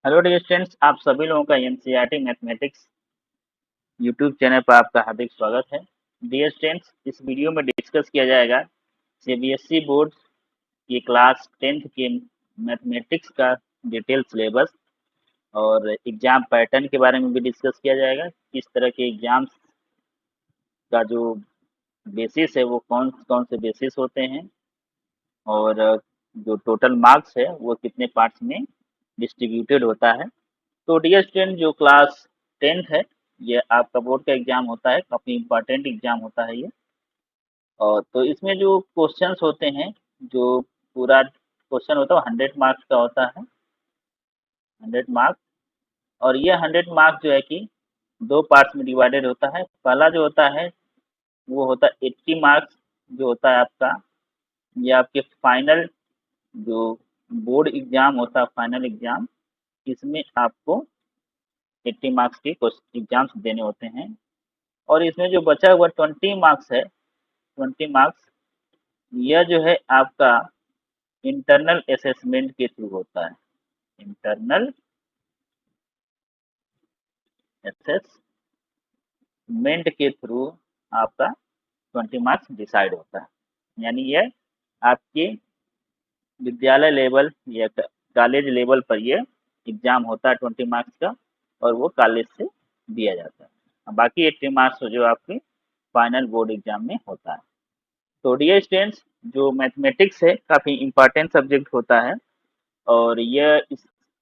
Hello dear students, आप सभी लोगों का एनसीईआरटी मैथमेटिक्स यूट्यूब चैनल पर आपका हार्दिक स्वागत है। डियर स्टूडेंट्स, इस वीडियो में डिस्कस किया जाएगा सीबीएसई बोर्ड की क्लास 10th के मैथमेटिक्स का डिटेल सिलेबस और एग्जाम पैटर्न के बारे में भी डिस्कस किया जाएगा। किस तरह के एग्जाम्स का जो बेसिस है वो कौन कौन से बेसिस होते हैं और जो टोटल मार्क्स है वो कितने पार्ट्स में डिस्ट्रीब्यूटेड होता है। तो डियर स्टूडेंट, जो क्लास 10th है, ये आपका बोर्ड का एग्जाम होता है, काफ़ी इम्पोर्टेंट एग्जाम होता है ये। और तो इसमें जो क्वेश्चंस होते हैं, जो पूरा क्वेश्चन होता है वो 100 मार्क्स का होता है, 100 मार्क्स। और ये 100 मार्क्स जो है कि दो पार्ट्स में डिवाइडेड होता है। पहला जो होता है वो होता है 80 मार्क्स, जो होता है आपका, ये आपके फाइनल जो बोर्ड एग्जाम होता है, फाइनल एग्जाम, इसमें आपको 80 मार्क्स के एग्जाम्स देने होते हैं। और इसमें जो बचा हुआ 20 मार्क्स है, 20 मार्क्स, यह जो है आपका इंटरनल असेसमेंट के थ्रू होता है। इंटरनल असेसमेंट के थ्रू आपका 20 मार्क्स डिसाइड होता है। यानी यह आपके विद्यालय लेवल या कॉलेज लेवल पर ये एग्जाम होता है 20 मार्क्स का, और वो कॉलेज से दिया जाता है। बाकी 80 मार्क्स जो आपके फाइनल बोर्ड एग्जाम में होता है। तो डियर स्टूडेंट्स, जो मैथमेटिक्स है काफ़ी इम्पोर्टेंट सब्जेक्ट होता है, और यह इस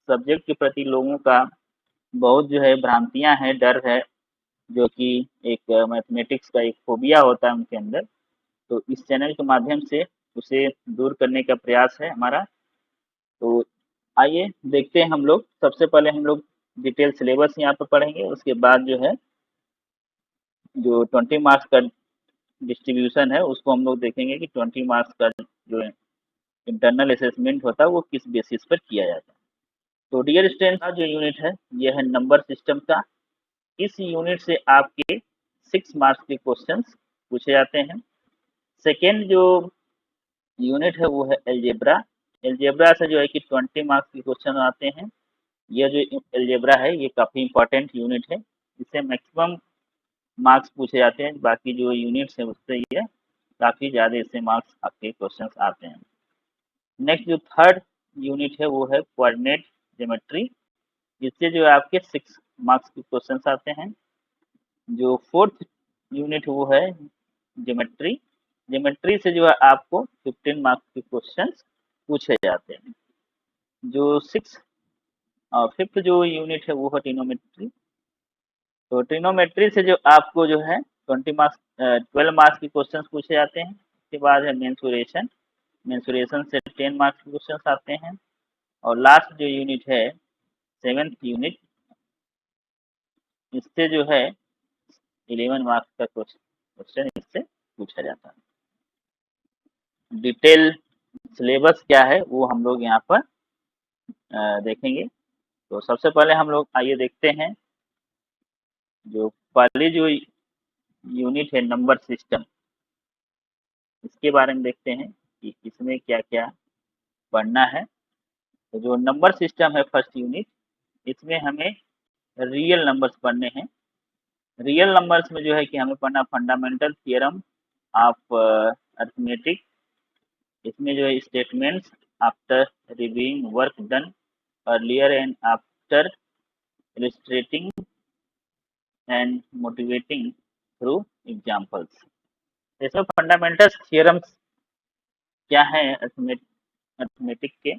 सब्जेक्ट के प्रति लोगों का बहुत जो है भ्रांतियां हैं, डर है, जो कि एक मैथमेटिक्स का एक फोबिया होता है उनके अंदर। तो इस चैनल के माध्यम से उसे दूर करने का प्रयास है हमारा। तो आइए देखते हैं हम लोग। सबसे पहले हम लोग डिटेल सिलेबस यहाँ पर पढ़ेंगे, उसके बाद जो है जो 20 मार्क्स का डिस्ट्रीब्यूशन है उसको हम लोग देखेंगे कि 20 मार्क्स का जो इंटरनल असेसमेंट होता है वो किस बेसिस पर किया जाता है। तो डियर स्टूडेंट, का जो यूनिट है ये है नंबर सिस्टम का। इस यूनिट से आपके 6 मार्क्स के क्वेश्चंस पूछे जाते हैं। सेकेंड जो यूनिट है वो है एलजेब्रा। एलजेब्रा से जो है कि 20 मार्क्स के क्वेश्चन आते हैं। यह जो एलजेब्रा है ये काफ़ी इंपॉर्टेंट यूनिट है, इससे मैक्सिमम मार्क्स पूछे जाते हैं। बाकी जो यूनिट्स है उससे ये काफ़ी ज़्यादा इससे मार्क्स आपके क्वेश्चन आते हैं। नेक्स्ट जो थर्ड यूनिट है वो है कोऑर्डिनेट ज्योमेट्री। इससे जो है आपके 6 मार्क्स के क्वेश्चन आते हैं। जो फोर्थ यूनिट वो है ज्योमेट्री। ज्योमेट्री से जो है आपको 15 मार्क्स के क्वेश्चन पूछे जाते हैं। जो सिक्स फिफ्थ जो यूनिट है वो है ट्रिग्नोमेट्री। तो ट्रिग्नोमेट्री से जो आपको जो है 12 मार्क्स के क्वेश्चन पूछे जाते हैं। उसके बाद है मेंसुरेशन। मेंसुरेशन से 10 मार्क्स के क्वेश्चन आते हैं। और लास्ट जो यूनिट है, सेवेंथ यूनिट, इससे जो है 11 मार्क्स का क्वेश्चन इससे पूछा जाता है। डिटेल सिलेबस क्या है वो हम लोग यहाँ पर देखेंगे। तो सबसे पहले हम लोग आइए देखते हैं जो पहली जो यूनिट है नंबर सिस्टम, इसके बारे में देखते हैं कि इसमें क्या क्या पढ़ना है। तो जो नंबर सिस्टम है फर्स्ट यूनिट, इसमें हमें रियल नंबर्स पढ़ने हैं। रियल नंबर्स में जो है कि हमें पढ़ना फंडामेंटल थियरम ऑफ अर्थमेटिक। इसमें जो है statements after reviewing work done earlier and after illustrating and motivating through examples. इसमें फंडामेंटल थियरम्स क्या है अर्थमेटिक के,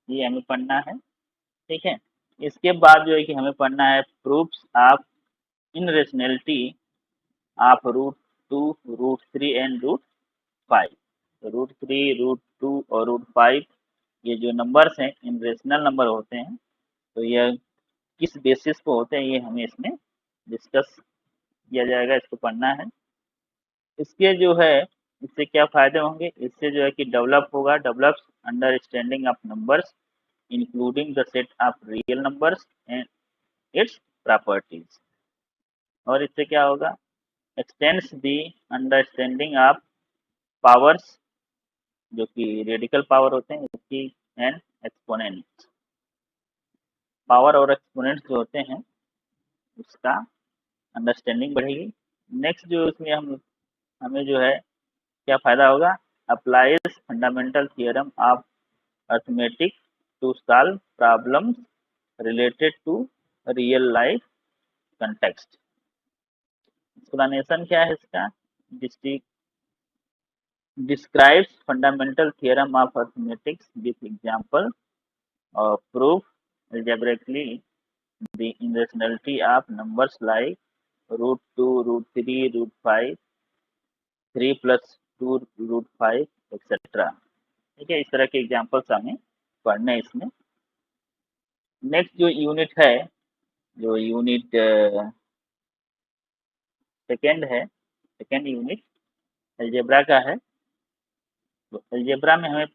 ये हमें पढ़ना है। ठीक है। इसके बाद जो है कि हमें पढ़ना है प्रूफ्स ऑफ इनरेशनैलिटी ऑफ √2, √3 एंड √5। तो √3, √2 और √5 ये जो नंबर्स हैं इनरेशनल नंबर होते हैं। तो यह किस बेसिस पे होते हैं ये हमें इसमें डिस्कस किया जाएगा, इसको पढ़ना है। इसके जो है इससे क्या फायदे होंगे, इससे जो है कि डेवलप होगा, develops understanding of numbers including the set of real numbers and its properties. और इससे क्या होगा, x tends the understanding of powers, जो कि रेडिकल पावर होते हैं उसकी, एंड एक्सपोनेंट। पावर और एक्सपोनेंट्स जो होते हैं उसका अंडरस्टैंडिंग बढ़ेगी। नेक्स्ट जो इसमें हमें जो है क्या फ़ायदा होगा, applies fundamental theorem of arithmetic to solve problems related to real life context. Explanation क्या है इसका, describes fundamental theorem of arithmetic with example or proof algebraically the irrationality of numbers like root 2, root 3, root 5, 3 plus 2 root 5 etc. ठीक है, इस तरह के examples हमें पढ़ने हैं इसमें। नेक्स्ट जो यूनिट है, जो यूनिट सेकेंड है, सेकेंड यूनिट अलजेब्रा का है। तो अलजेब्रा में हमें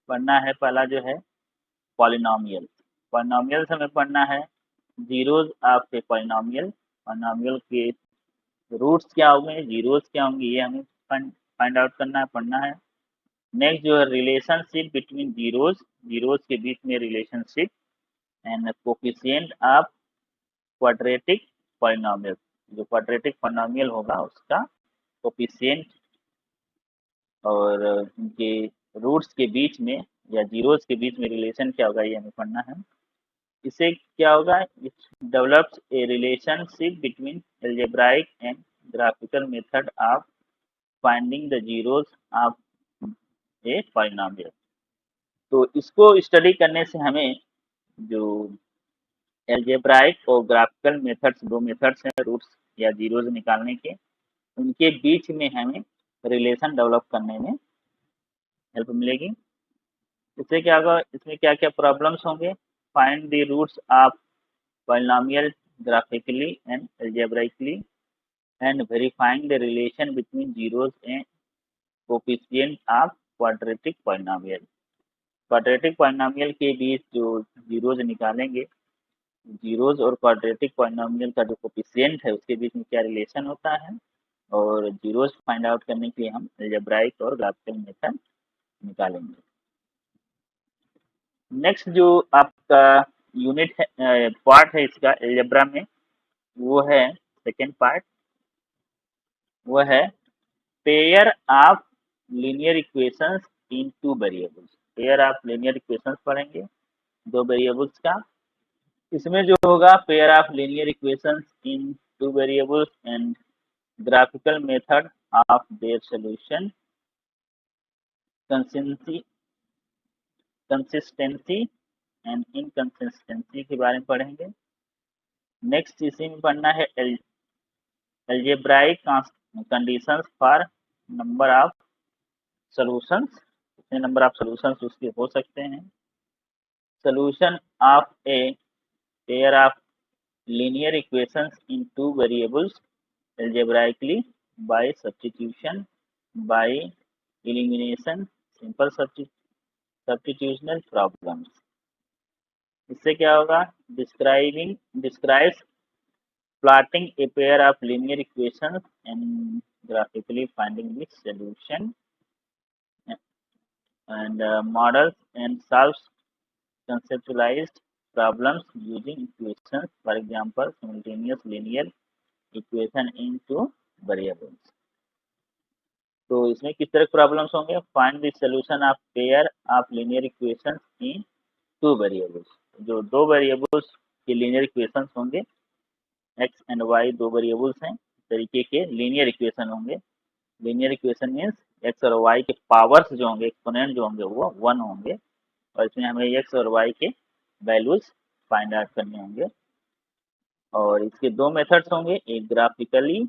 पढ़ना है पहला जो है पॉलिनोमियल। पॉलिनोमियल्स हमें पढ़ना है, zeros of a polynomial, polynomial के रूट्स क्या होंगे, जीरोज क्या होंगे, ये हमें फाइंड आउट करना है, पढ़ना है। नेक्स्ट जो है रिलेशनशिप बिटवीन जीरोज, जीरोज के बीच में relationship and coefficient of quadratic polynomial, जो क्वाड्रेटिक पॉलिनोमियल होगा उसका कोफिशिएंट और उनके रूट्स के बीच में या जीरोज के बीच में रिलेशन क्या होगा, ये हमें पढ़ना है। इससे क्या होगा, it develops A relationship between algebraic and graphical method of finding the zeros of a polynomial. तो इसको स्टडी करने से हमें जो एल्जेब्राइक और ग्राफिकल मेथड्स, दो मेथड्स हैं रूट्स या जीरोज निकालने के, उनके बीच में हमें रिलेशन डेवलप करने में हेल्प मिलेगी। इससे क्या होगा, इसमें क्या क्या प्रॉब्लम्स होंगे, find the roots of polynomial graphically and algebraically and verifying the relation between zeros and coefficient of quadratic polynomial। Quadratic polynomial के बीच जो जीरोज निकालेंगे, जीरोज और क्वाड्रेटिक पॉलिनोमियल का जो कोफिशिएंट है उसके बीच में क्या रिलेशन होता है, और जीरोज फाइंड आउट करने के लिए हम अलजेब्राइक और ग्राफिकल मेथड निकालेंगे। नेक्स्ट जो आपका यूनिट है, पार्ट है इसका अलजेब्रा में, वो है सेकेंड पार्ट, वो है pair of linear equations in two variables. Pair of linear equations पढ़ेंगे दो वेरिएबल्स का। इसमें जो होगा pair of linear equations in two variables and graphical method of their solution, consistency and inconsistency के बारे में पढ़ेंगे। नेक्स्ट इसी में पढ़ना है algebraic conditions for number of solutions, कितने नंबर ऑफ सॉल्यूशंस उसके हो सकते हैं। solution of a pair of linear equations in two variables algebraically by substitution, by elimination, simple substitutional problems। इससे क्या होगा, describes plotting a pair of linear equations and graphically finding the solution and models and solves conceptualized problems using equations, for example simultaneous linear equation in two variables। तो इसमें किस तरह problems होंगे, find the solution of pair of linear equations in two variables. जो दो variables के linear equations होंगे, x and Y दो वेरिएबल्स हैं, तरीके के लीनियर इक्वेशन होंगे। लीनियर इक्वेशन मीन्स एक्स और वाई के पावर्स जो होंगे, एक्सपोनेंट जो होंगे वो 1 होंगे, और इसमें हमें एक्स और वाई के वैल्यूज फाइंड आउट करने होंगे। और इसके दो मेथड्स होंगे, एक ग्राफिकली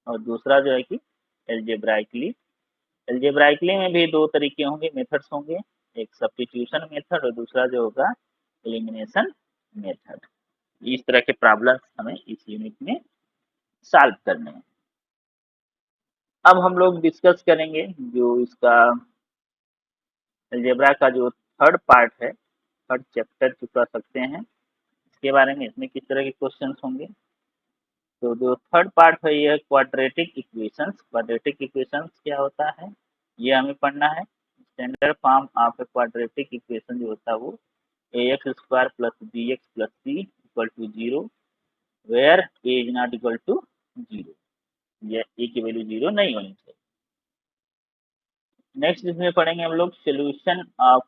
और दूसरा जो है कि एल्जेब्राइकली। एल्जेब्राइकली में भी दो तरीके होंगे, मेथड्स होंगे, एक सब्स्टिट्यूशन मेथड और दूसरा जो होगा एलिमिनेशन मेथड। इस तरह के प्रॉब्लम्स हमें इस यूनिट में सॉल्व करने हैं। अब हम लोग डिस्कस करेंगे जो इसका अलजेब्रा का जो थर्ड पार्ट है, थर्ड चैप्टर जो कह सकते हैं, इसके बारे में, इसमें किस तरह के क्वेश्चंस होंगे। तो जो थर्ड पार्ट है ये क्वाड्रेटिक इक्वेशंस। क्वाड्रेटिक इक्वेशंस क्या होता है, ये हमें पढ़ना है। Standard form of A quadratic equation जो होता है वो ax square plus bx plus c equal to 0 where a is not equal to 0, या a की वैल्यू 0 नहीं होनी चाहिए। नेक्स्ट इसमें पढ़ेंगे हम लोग solution of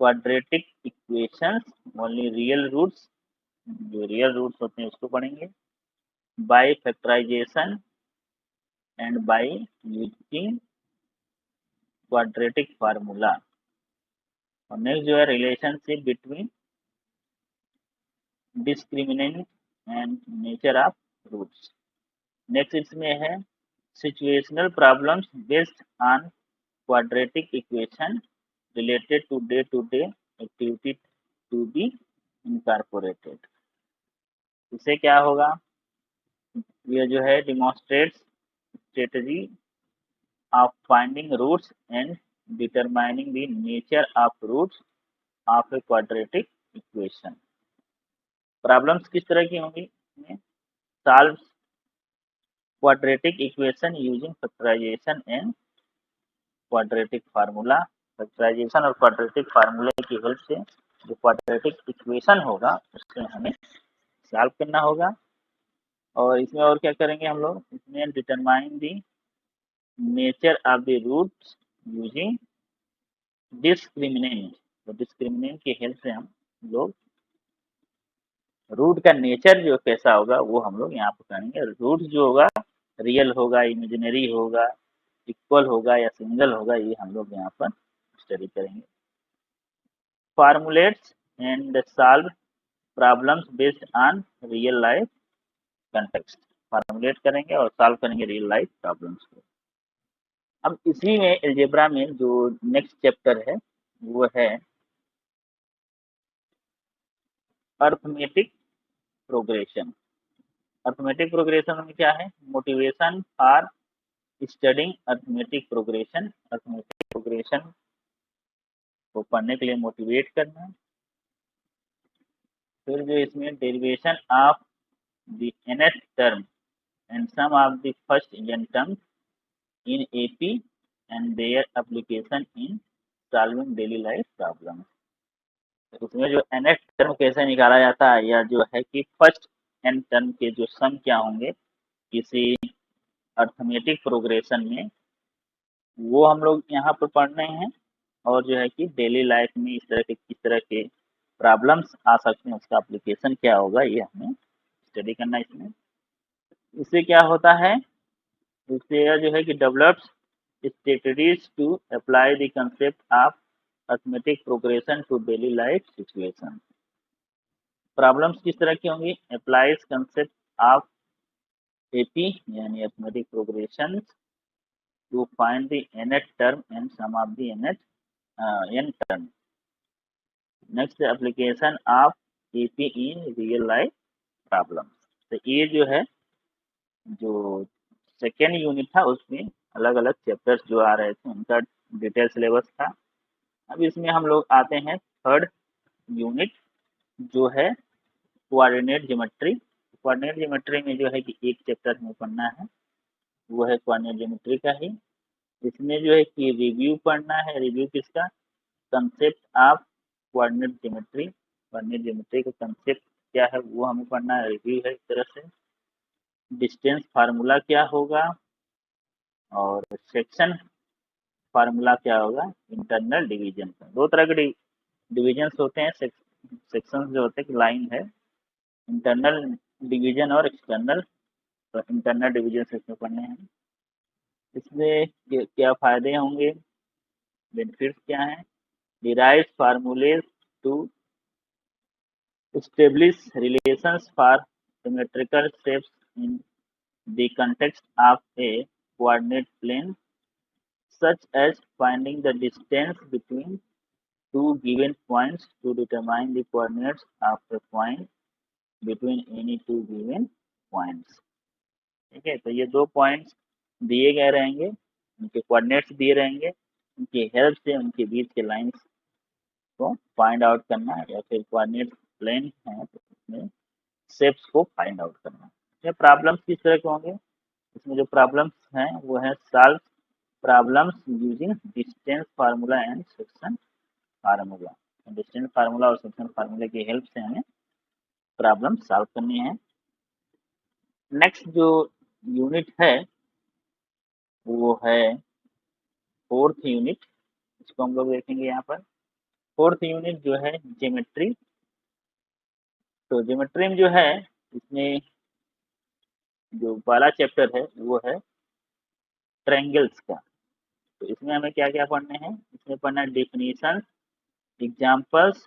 quadratic equations only real roots, जो रियल रूट्स होते हैं उसको पढ़ेंगे, by factorization and by using quadratic formula. और नेक्स्ट जो है relationship between discriminant and nature of roots. Next इसमें है situational problems based on quadratic equation related to day activity to be incorporated. इससे क्या होगा, ये जो है demonstrates strategy of finding roots and determining the nature of roots of A quadratic equation. Problems किस तरह की होंगी, solve quadratic equation using factorization and quadratic formula. Factorization और क्वाड्रेटिक फार्मूले की हेल्प से जो क्वाड्रेटिक इक्वेशन होगा उससे हमें सॉल्व करना होगा। और इसमें और क्या करेंगे हम लोग, इसमें determine the nature of the roots using discriminant. तो डिस्क्रिमिनेंट की हेल्प से हम लोग रूट का नेचर जो कैसा होगा वो हम लोग यहाँ पर करेंगे। रूट जो होगा रियल होगा, इमेजिनरी होगा, इक्वल होगा या सिंगल होगा, ये हम लोग यहाँ पर स्टडी करेंगे। Formulates and solve problems based on real life context. Formulate करेंगे और सॉल्व करेंगे रियल लाइफ प्रॉब्लम्स को। अब इसी में अलजेब्रा में जो नेक्स्ट चैप्टर है वो है अर्थमेटिक प्रोग्रेशन। अर्थमेटिक प्रोग्रेशन में क्या है, motivation for studying arithmetic progression. Arithmetic progression को पढ़ने के लिए मोटिवेट करना। फिर जो इसमें derivation of the nth term and some of the first n terms in AP and their application in solving daily life problems। उसमें जो nth टर्म कैसे निकाला जाता है, या जो है कि फर्स्ट n टर्म के जो सम क्या होंगे किसी अर्थमेटिक प्रोग्रेशन में, वो हम लोग यहाँ पर पढ़ने हैं। और जो है कि डेली लाइफ में इस तरह के किस तरह के प्रॉब्लम्स आ सकते हैं, उसका एप्लीकेशन क्या होगा, ये हमें स्टडी करना है इसमें। इससे क्या होता है, इससे जो है कि develops strategies to apply the concept of arithmetic progression to daily life situation। Problems किस तरह की होंगी, applies concept of AP यानी arithmetic progression to find the nth term and sum of the n term। Next application of AP in real life problem. तो ये जो है जो सेकेंड यूनिट था उसमें अलग अलग चैप्टर्स जो आ रहे थे उनका डिटेल सिलेबस था। अब इसमें हम लोग आते हैं थर्ड यूनिट जो है कोऑर्डिनेट ज्योमेट्री। कोऑर्डिनेट ज्योमेट्री में जो है कि एक चैप्टर हमें पढ़ना है, वो है कोऑर्डिनेट ज्योमेट्री का ही। इसमें जो है कि रिव्यू पढ़ना है। रिव्यू किसका, concept of coordinate geometry. Coordinate geometry का कंसेप्ट क्या है वो हमें पढ़ना है, रिव्यू है एक तरह से। डिस्टेंस फार्मूला क्या होगा और सेक्शन फार्मूला क्या होगा इंटरनल डिवीजन का। दो तरह के डिवीजन होते हैं, सेक्शंस जो होते हैं लाइन है, इंटरनल डिवीजन और एक्सटर्नल। तो इंटरनल डिवीजन से इसमें पढ़ने हैं। इसमें क्या फायदे होंगे, बेनिफिट्स क्या हैं, derive formulae to establish relations for symmetrical shapes in the context of a coordinate plane, such as finding the distance between two given points to determine the coordinates of a point between any two given points। ठीक है, तो ये दो points दिए गए रहेंगे, उनके coordinates दिए रहेंगे, उनकी हेल्प से उनके बीच के लाइंस को फाइंड आउट करना, या फिर कोऑर्डिनेट प्लेन है तो उसमें शेप्स को फाइंड आउट करना। ये प्रॉब्लम्स किस तरह के होंगे, इसमें जो प्रॉब्लम्स हैं वो है solve problems using distance formula and section formula. Distance formula और सेक्शन फार्मूले की हेल्प से हमें प्रॉब्लम सॉल्व करनी है। नेक्स्ट जो यूनिट है वो है फोर्थ यूनिट, इसको हम लोग देखेंगे यहाँ पर। फोर्थ यूनिट जो है ज्योमेट्री। तो ज्योमेट्री में जो है इसमें जो पहला चैप्टर है वो है ट्रायंगल्स का। तो इसमें हमें क्या क्या पढ़ने हैं, इसमें पढ़ना है definition, examples,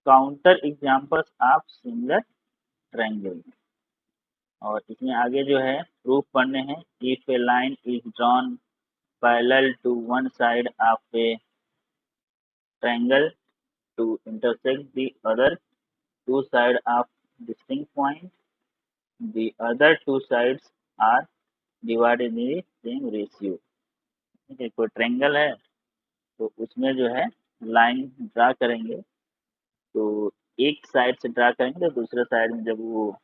counter examples of similar triangle. और इसमें आगे जो है प्रूफ पढ़ने हैं। If a line is drawn parallel to one side of a triangle to intersect the other two sides of distinct point, the other two sides are divided in the same ratio। ठीक है, कोई triangle है तो उसमें जो है line draw करेंगे, तो एक साइड से ड्रा करेंगे तो दूसरे साइड में जब वो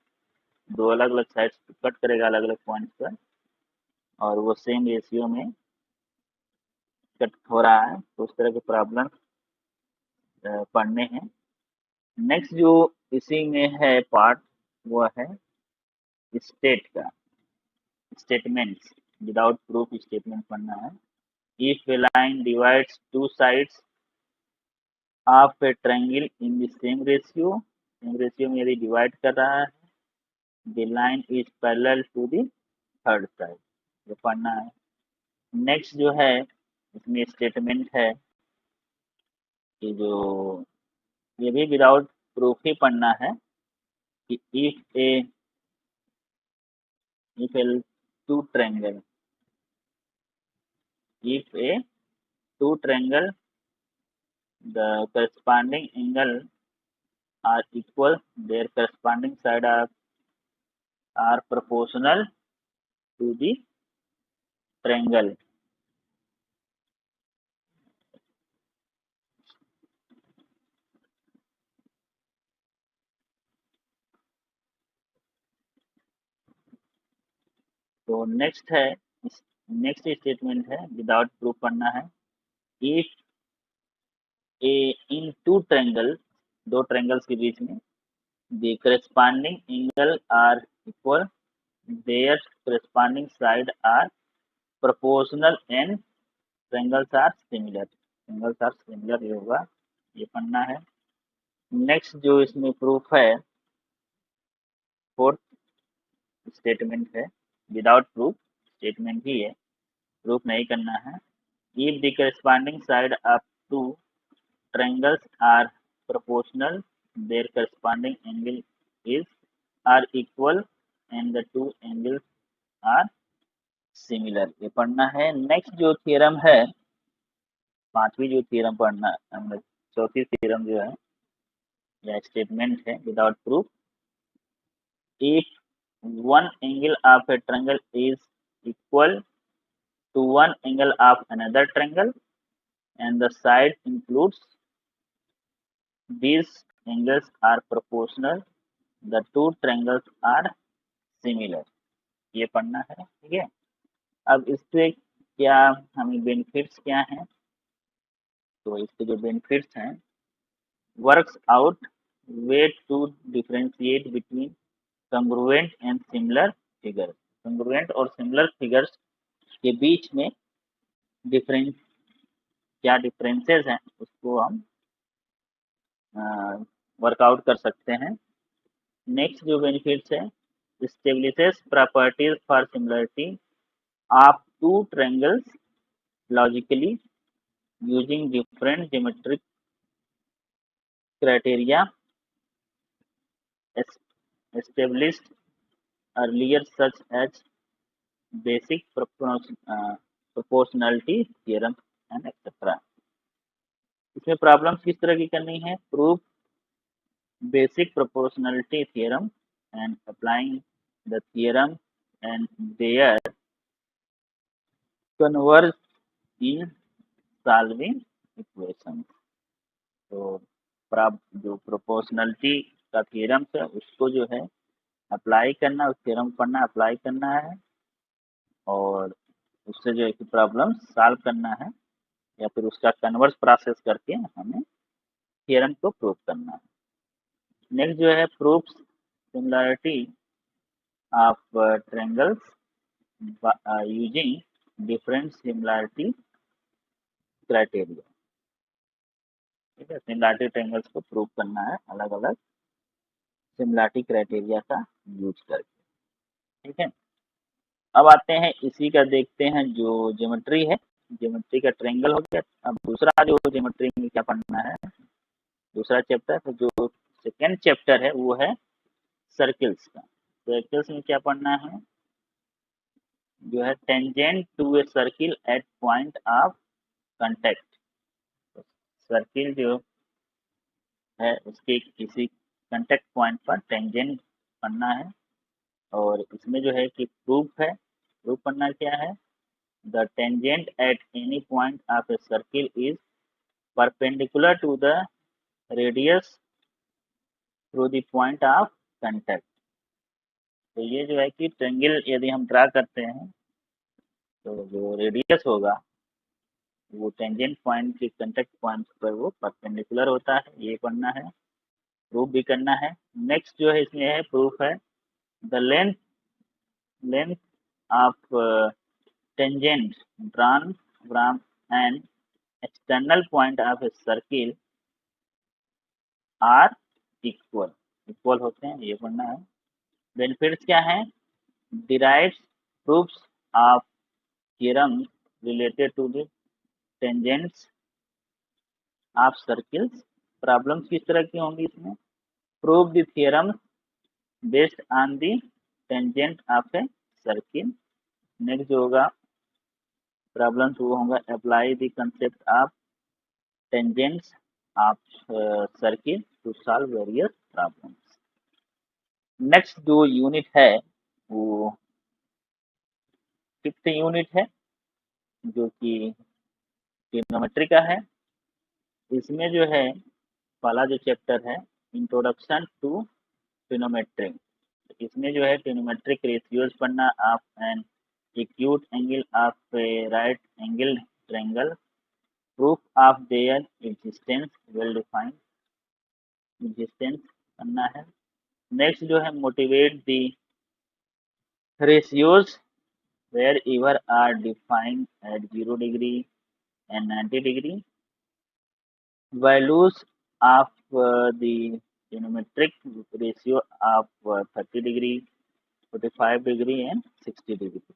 दो अलग अलग साइड कट करेगा अलग अलग पॉइंट पर और वो सेम रेशियो में कट हो रहा है, तो उस तरह के प्रॉब्लम पढ़ने हैं। नेक्स्ट जो इसी में है पार्ट वो है स्टेट का, स्टेटमेंट्स, विदाउट प्रूफ स्टेटमेंट पढ़ना है। If a line divides two sides of a triangle in the same ratio में यदि डिवाइड कर रहा है, the line is parallel to the third side, ये पढ़ना है। नेक्स्ट जो है इसमें स्टेटमेंट है कि जो ये भी विदाउट प्रूफ ही पढ़ना है कि if a two triangle, if a two triangle the corresponding angle are equal, their corresponding side are proportional to the triangle। तो नेक्स्ट है, नेक्स्ट स्टेटमेंट है विदाउट प्रूफ पढ़ना है। If a in two triangle, दो triangles के बीच में, the corresponding angle are equal, their corresponding side are proportional and triangles are similar, triangles are similar ये होगा, ये पढ़ना है। नेक्स्ट जो इसमें प्रूफ है फोर्थ स्टेटमेंट है, विदाउट प्रूफ स्टेटमेंट ही है, प्रूफ नहीं करना है। If the corresponding side of two triangles are proportional, their corresponding angle is are equal and the two angles are similar, ये पढ़ना है। नेक्स्ट जो थ्योरम है, पांचवी जो थ्योरम पढ़ना है, चौथी थ्योरम जो है या स्टेटमेंट है without proof. If one angle of a triangle is equal to one angle of another triangle and the side includes these angles are proportional, the two triangles are similar, ये पढ़ना है। ठीक है, अब इससे क्या हमें बेनिफिट्स क्या हैं, तो इसके जो बेनिफिट्स हैं, works out way to differentiate between congruent and similar figures. Congruent और सिमिलर फिगर्स के बीच में डिफरेंस, क्या डिफरेंसेस हैं उसको हम वर्कआउट कर सकते हैं। नेक्स्ट जो बेनिफिट्स है, establishes properties for similarity of two triangles logically using different geometric criteria established earlier such as basic proportionality theorem and etc। इसमें प्रॉब्लम्स किस तरह की करनी है, proof basic proportionality theorem and applying the theorem and their converge in solving equations। तो जो proportionality का theorem है उसको जो है अप्लाई करना, उस थ्योरम पढ़ना, अप्लाई करना है और उससे जो है कि प्रॉब्लम सॉल्व करना है या फिर उसका कन्वर्स प्रोसेस करके हमें थ्योरम को प्रूव करना है। नेक्स्ट जो है proof similarity of triangles using different similarity criteria. ठीक है, सिमिलरिटी ट्रायंगल्स को प्रूव करना है अलग अलग सिमिलरिटी क्राइटेरिया का यूज करके। ठीक है, अब आते हैं इसी का देखते हैं जो ज्योमेट्री है। ज्योमेट्री का ट्रायंगल हो गया। अब दूसरा जो ज्योमेट्री में क्या पढ़ना है, दूसरा चैप्टर, तो जो सेकेंड चैप्टर है वो है सर्किल्स का। सर्किल्स में क्या पढ़ना है, जो है tangent to a circle at point of contact. Circle जो है उसके किसी कांटेक्ट पॉइंट पर टेंजेंट पढ़ना है। और इसमें जो है कि प्रूफ है, प्रूफ करना क्या है, the tangent at any point of a circle is perpendicular to the radius through the point of contact. तो ये जो है कि ट्रायंगल यदि हम ड्रा करते हैं तो जो रेडियस होगा वो टेंजेंट पॉइंट के कांटेक्ट पॉइंट पर वो परपेंडिकुलर होता है, ये पढ़ना है, प्रूफ भी करना है। नेक्स्ट जो है इसमें है प्रूफ है the length of tangent drawn from an external point of a circle are equal, equal होते हैं, ये पढ़ना है। बेनिफिट्स क्या है, derives proofs of theorem related to the tangents of circles. Problems किस तरह की होंगी इसमें, prove the theorem based on the tangent of a circle. Next जो होगा प्रॉब्लम्स वो होगा apply the concept of tangents of circle to solve various problems। नेक्स्ट जो यूनिट है वो फिफ्थ यूनिट है जो कि ट्रिग्नोमेट्री का है। इसमें जो है पहला जो चैप्टर है इंट्रोडक्शन टू ट्रिग्नोमेट्री। इसमें जो है ट्रिग्नोमेट्रिक रेशियोज पढ़ना of an acute angle of A right angle triangle, proof of their existence, well defined existence करना है। नेक्स्ट जो है motivate the ratios wherever are defined at 0 degree and 90 degree, values of the geometric ratio of 30 degree, 45 degree and 60 degree।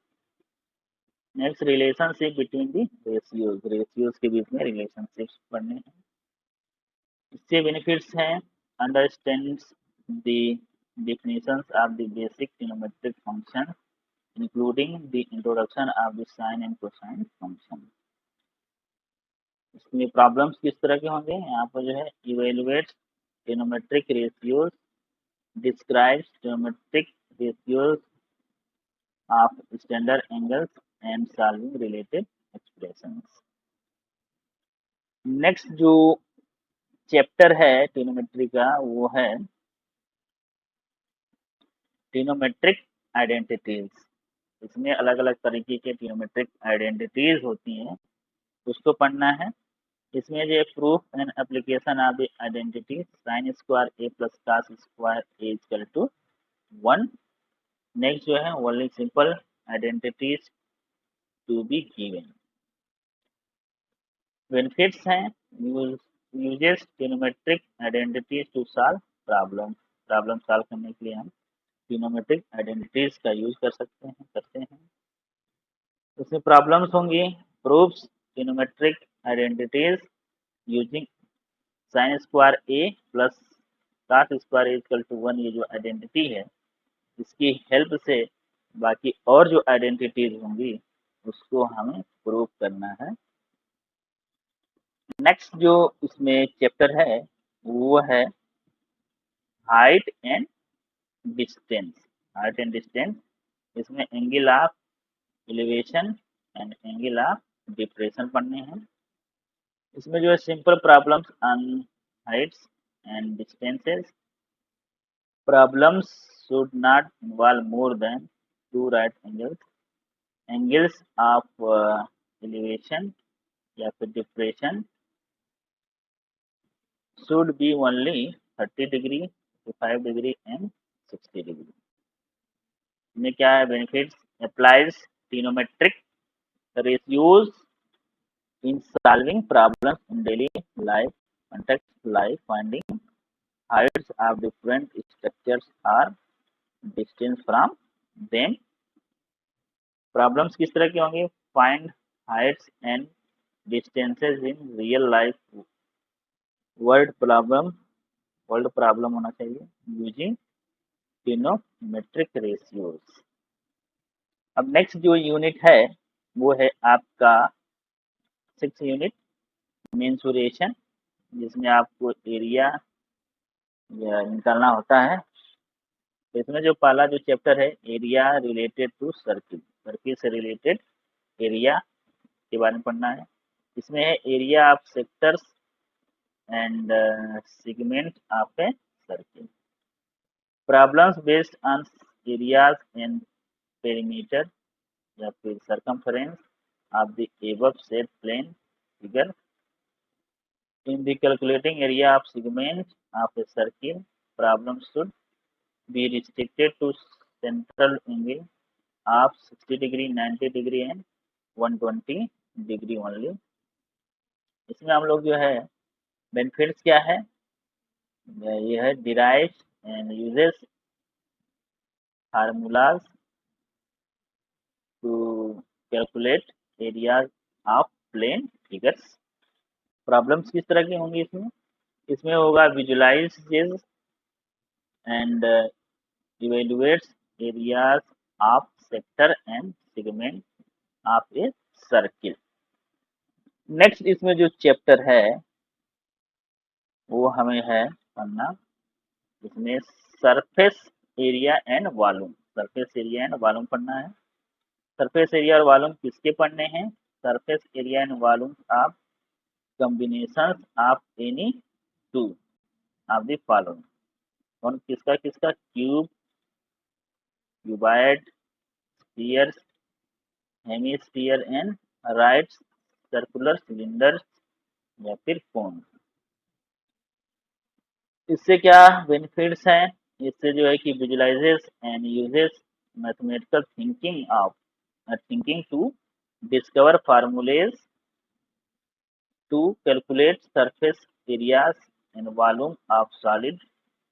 Next relationship between the ratios, ratios के बीच में relationships पढ़ने हैं। इससे बेनिफिट्स हैं understands the definitions of the basic trigonometric functions including the introduction of the sine and cosine function। इसमें problems किस तरह के होंगे, यहाँ पर जो है evaluates trigonometric ratios, describes trigonometric ratios of standard angles and solving related expressions. Next जो चैप्टर है ट्रिग्नोमेट्री का वो है ट्रिग्नोमेट्रिक आइडेंटिटीज। इसमें अलग अलग तरीके के ट्रिग्नोमेट्रिक आइडेंटिटीज होती हैं, उसको पढ़ना है। इसमें जो proof and application of the identity sine square A plus cos square A equal to 1। Next जो है only simple identities to be given. Benefits हैं uses trigonometric identities to solve problem, problem solve करने के लिए हम trigonometric identities का use कर सकते हैं, करते हैं। इसमें प्रॉब्लम्स होंगी proofs trigonometric identities using sine square A plus cos square A equal to 1। ये जो आइडेंटिटी है इसकी हेल्प से बाकी और जो आइडेंटिटीज होंगी उसको हमें प्रूव करना है। नेक्स्ट जो इसमें चैप्टर है वो है height and distance. Height and distance, इसमें angle of elevation and angle of depression पढ़ने हैं। इसमें जो है simple problems on heights and distances. Problems should not involve more than two right angles, angles of elevation या फिर depression should be only 30 degree, 55 degree and 60 degree. इसमें क्या है benefits? applies trigonometric ratios in solving problems in daily life context, like finding heights of different structures or distance from them. Problems किस तरह के होंगे? Find Heights and distances in real life world problem होना चाहिए using trigonometric ratios. अब next जो unit है वो है आपका 6 यूनिट मेंसुरेशन, जिसमें आपको एरिया निकालना होता है। तो इसमें जो पहला जो चैप्टर है area related to circle, circle से रिलेटेड एरिया के बारे में पढ़ना है। इसमें है area of sectors and segment of a circle, problems based on areas and perimeter या फिर circumference of the above said plane figure. In the calculating area of segment of a circle, problem should be restricted to central angle of 60 degree, 90 degree and 120 degree only। इसमें हम लोग जो है benefits क्या है, ये है derive and uses formulas to calculate areas of plane figures. Problems किस तरह की होंगी इसमें होगा visualizes and evaluates areas of sector and segment of a circle। Next इसमें जो चैप्टर है वो हमें है पढ़ना, इसमें surface area and volume, surface area and volume पढ़ना है। सरफेस एरिया और वॉल्यूम किसके पढ़ने हैं? Surface area and volume of combinations of any two of the following. कौन किसका किसका? Cube, cuboid, sphere, hemisphere and right circular cylinders या फिर कोन। इससे क्या बेनिफिट्स हैं? इससे जो है कि visualises and uses mathematical thinking to discover formulae to calculate surface areas and volume of solid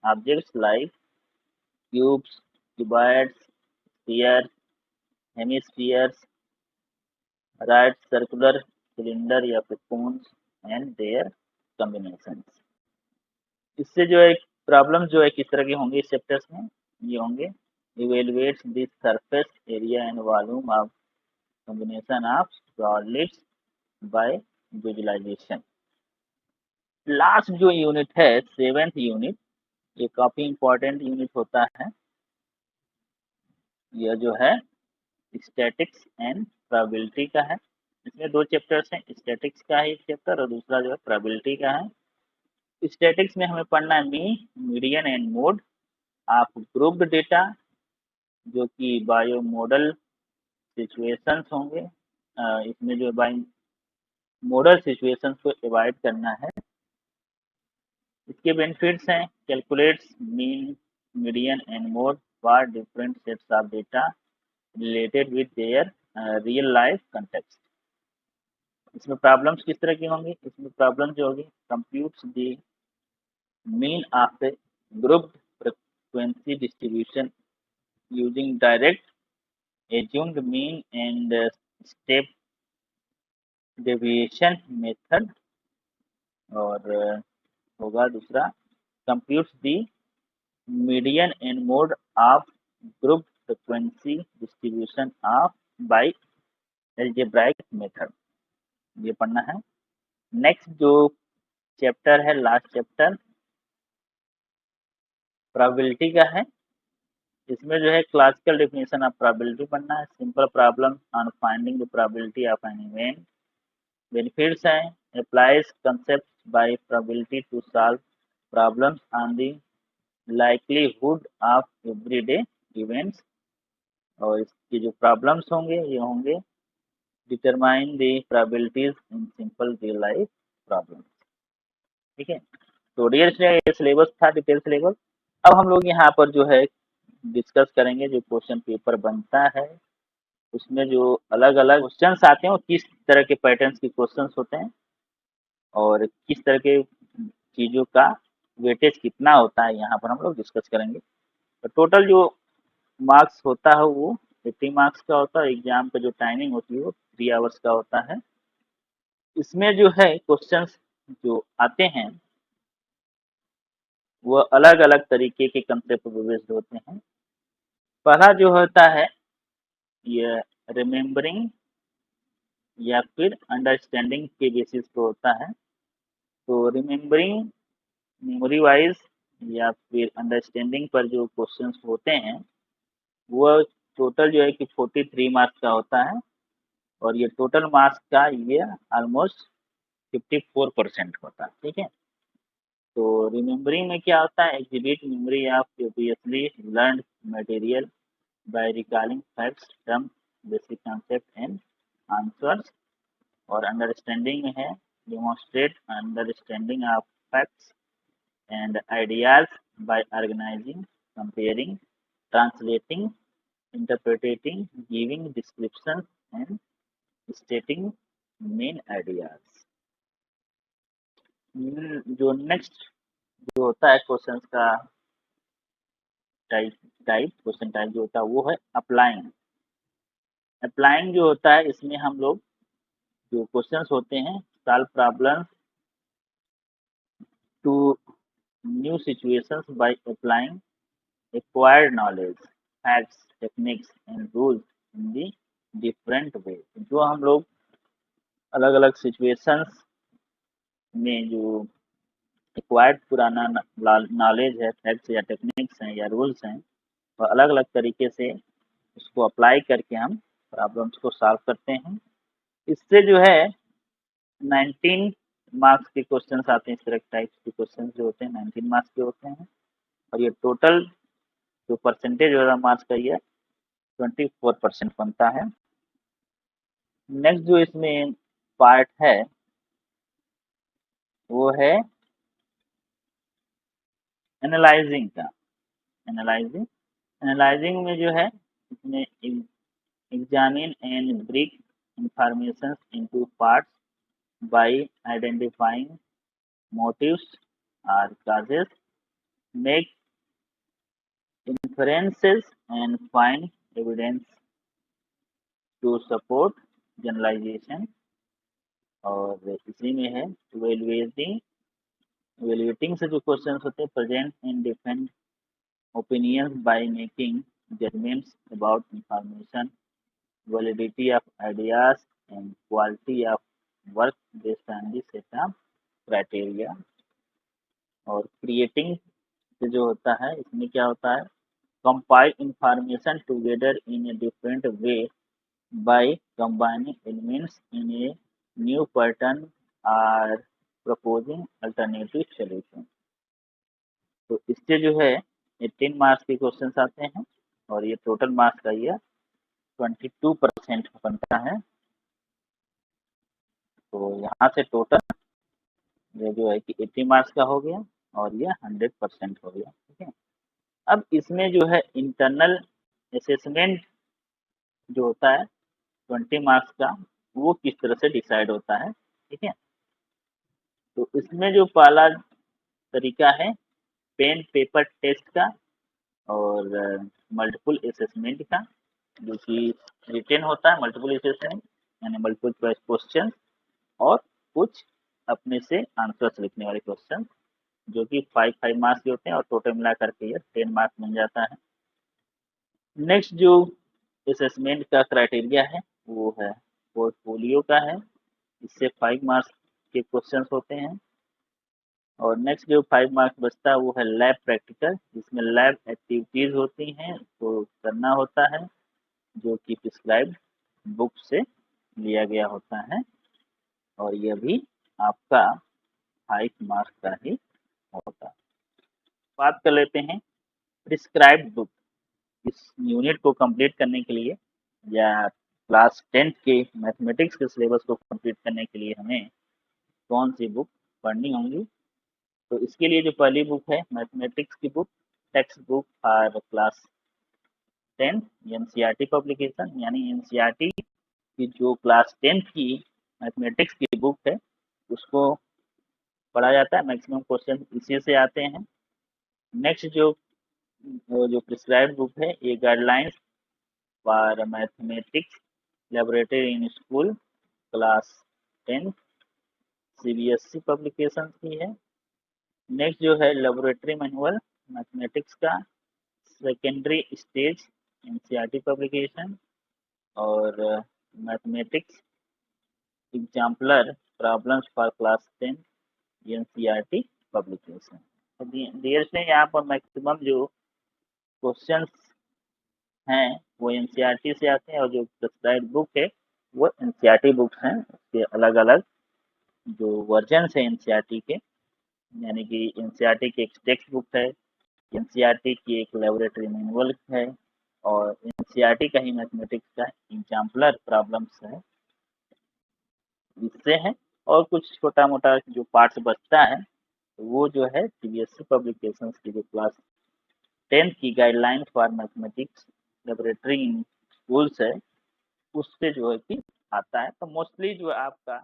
objects like cubes, cuboids, spheres, hemispheres, right circular cylinder या फिर कोन्स एंड देयर कॉम्बिनेशंस। इससे जो है प्रॉब्लम जो है किस तरह के होंगे इस चैप्टर्स में? ये होंगे evaluates the surface area and volume of combination of solids by visualization. Last जो यूनिट है 7th यूनिट, ये काफी इंपॉर्टेंट यूनिट होता है। यह जो है स्टैटिक्स एंड प्रोबेबिलिटी का है। इसमें दो चैप्टर्स हैं, स्टैटिक्स का है एक चैप्टर और दूसरा जो है प्रोबेबिलिटी का है। स्टैटिक्स में हमें पढ़ना है median and mode of grouped data, जो कि बायो मॉडल सिचुएशंस होंगे। इसमें जो बायो मॉडल सिचुएशंस को एवॉइड करना है। इसके बेनिफिट्स हैं calculates mean, median and mode for different sets of data related with their real life context. इसमें प्रॉब्लम्स किस तरह की होंगी? इसमें प्रॉब्लम जो होगी computes the mean of the group frequency distribution using direct assumed mean and step deviation method। और होगा दूसरा computes the median and mode of group frequency distribution of by algebraic method। ये पढ़ना है। नेक्स्ट जो chapter है last chapter probability का है। इसमें जो है क्लासिकल डेफिनेशन ऑफ प्रोबेबिलिटी पढ़ना है, simple problem on finding the probability of an event. Benefits हैं applies concepts by probability to solve problems on the likelihood of everyday events। और इसके जो प्रॉब्लम्स होंगे ये होंगे determine the probabilities in simple real life problems। ठीक है, तो डिटेल सिलेबस था, डिटेल सिलेबस। अब हम लोग यहाँ पर जो है डिस्कस करेंगे जो क्वेश्चन पेपर बनता है, उसमें जो अलग अलग क्वेश्चंस आते हैं वो किस तरह के पैटर्न्स के क्वेश्चंस होते हैं और किस तरह के चीज़ों का वेटेज कितना होता है, यहाँ पर हम लोग डिस्कस करेंगे। तो टोटल जो मार्क्स होता है वो 80 मार्क्स का होता है। एग्जाम का जो टाइमिंग होती है वो 3 आवर्स का होता है। इसमें जो है क्वेश्चंस जो आते हैं वो अलग अलग तरीके के कंसेप्ट पर बेस्ड होते हैं। पहला जो होता है ये रिमेम्बरिंग या फिर अंडरस्टैंडिंग के बेसिस पे होता है। तो रिमेम्बरिंग मेमोरी वाइज या फिर अंडरस्टैंडिंग पर जो क्वेश्चंस होते हैं वो टोटल जो है कि 43 मार्क्स का होता है और ये टोटल मार्क्स का ये ऑलमोस्ट 54% होता है। ठीक है, तो रिमेम्बरिंग में क्या होता है, exhibit memory of previously learn material by recalling facts term basic concept and answers. और अंडरस्टैंडिंग में है demonstrate understanding of facts and ideas by organizing comparing translating interpreting giving description and stating main ideas. जो next जो होता है questions का type type question type जो होता है वो है अप्लाइंग। अप्लाइंग जो होता है इसमें हम लोग जो क्वेश्चंस होते हैं solve problems to new situations by applying acquired knowledge facts techniques and rules in the different way. जो हम लोग अलग अलग सिचुएशंस में जो एक्वायर्ड पुराना नॉलेज है, फैक्ट्स या टेक्निक्स हैं या रूल्स हैं, और अलग अलग तरीके से उसको अप्लाई करके हम प्रॉब्लम्स को सॉल्व करते हैं। इससे जो है 19 मार्क्स के क्वेश्चन आते हैं। इस तरह टाइप्स के क्वेश्चन जो होते हैं 19 मार्क्स के होते हैं और ये टोटल जो परसेंटेज हो रहा मार्क्स का ये 24% बनता है। नेक्स्ट जो इसमें पार्ट है वो है एनालाइजिंग का। एनालाइजिंग एनालाइजिंग में जो है इसमें examine and break information into parts by identifying motives or causes, make inferences and find evidence to support generalization। और इसी में है evaluating से जो क्वेश्चन होते हैं present and defend opinions by making judgments about information, validity of ideas and quality of work based on the set of criteria। और creating से जो होता है इसमें क्या होता है, compile information together in a different way by combining elements in a new pattern और प्रपोजिंग अल्टरनेटिव सॉल्यूशन। तो इससे जो है 18 मार्क्स के क्वेश्चन आते हैं और ये टोटल मार्क्स का ये 22% बनता है। तो यहाँ से टोटल ये जो है कि 80 मार्क्स का हो गया और ये 100% हो गया। ठीक है, अब इसमें जो है इंटरनल असेसमेंट जो होता है 20 मार्क्स का वो किस तरह से डिसाइड होता है। ठीक है, तो इसमें जो पहला तरीका है पेन पेपर टेस्ट का और मल्टीपल असेसमेंट का, जो कि रिटेन होता है मल्टीपल असेसमेंट यानी मल्टीपल चॉइस क्वेश्चन और कुछ अपने से आंसर्स लिखने वाले क्वेश्चन जो कि 5 मार्क्स के होते हैं और टोटल मिला करके ये 10 मार्क्स बन जाता है। नेक्स्ट जो असेसमेंट का क्राइटेरिया है वो है पोर्टफोलियो का है, इससे 5 मार्क्स के क्वेश्चन होते हैं। और नेक्स्ट जो 5 मार्क्स बचता है वो है लैब प्रैक्टिकल, जिसमें लैब एक्टिविटीज होती हैं तो करना होता है जो कि प्रिस्क्राइब्ड बुक से लिया गया होता है और यह भी आपका 5 मार्क्स का ही होता है। बात कर लेते हैं प्रिस्क्राइब्ड बुक। इस यूनिट को कंप्लीट करने के लिए या क्लास 10th के मैथमेटिक्स के सिलेबस को कंप्लीट करने के लिए हमें कौन सी बुक पढ़नी होंगी। तो इसके लिए जो पहली बुक है मैथमेटिक्स की book, text book for class 10 NCERT publication, यानी एनसीईआरटी की जो क्लास 10 की मैथमेटिक्स की बुक है उसको पढ़ा जाता है। मैक्सिमम क्वेश्चन इसी से आते हैं। नेक्स्ट जो प्रिस्क्राइब्ड बुक है ये guidelines for mathematics laboratory in school class 10 CBSE publication की है। नेक्स्ट जो है लेबोरेटरी मैनुअल मैथमेटिक्स का सेकेंडरी स्टेज एनसीईआरटी पब्लिकेशन, और mathematics exemplar problems for class 10 NCERT publication. धीरे से यहाँ पर मैक्सिमम जो क्वेश्चंस हैं वो एनसीईआरटी से आते हैं, और जो प्रिस्क्राइब्ड बुक है वो एनसीईआरटी बुक्स हैं। उसके अलग अलग जो वर्जन है एनसीईआरटी के, यानी कि एनसीईआरटी की एक टेक्स्ट बुक है, एनसीईआरटी की एक लेबोरेटरी मैनुअल है, और एनसीईआरटी का ही मैथमेटिक्स का एग्जाम्पलर प्रॉब्लम्स है, इससे है। और कुछ छोटा मोटा जो पार्ट्स बचता है वो जो है सीबीएसई पब्लिकेशंस की जो क्लास 10 की guideline for mathematics laboratory in schools है उससे जो है कि आता है। तो मोस्टली जो आपका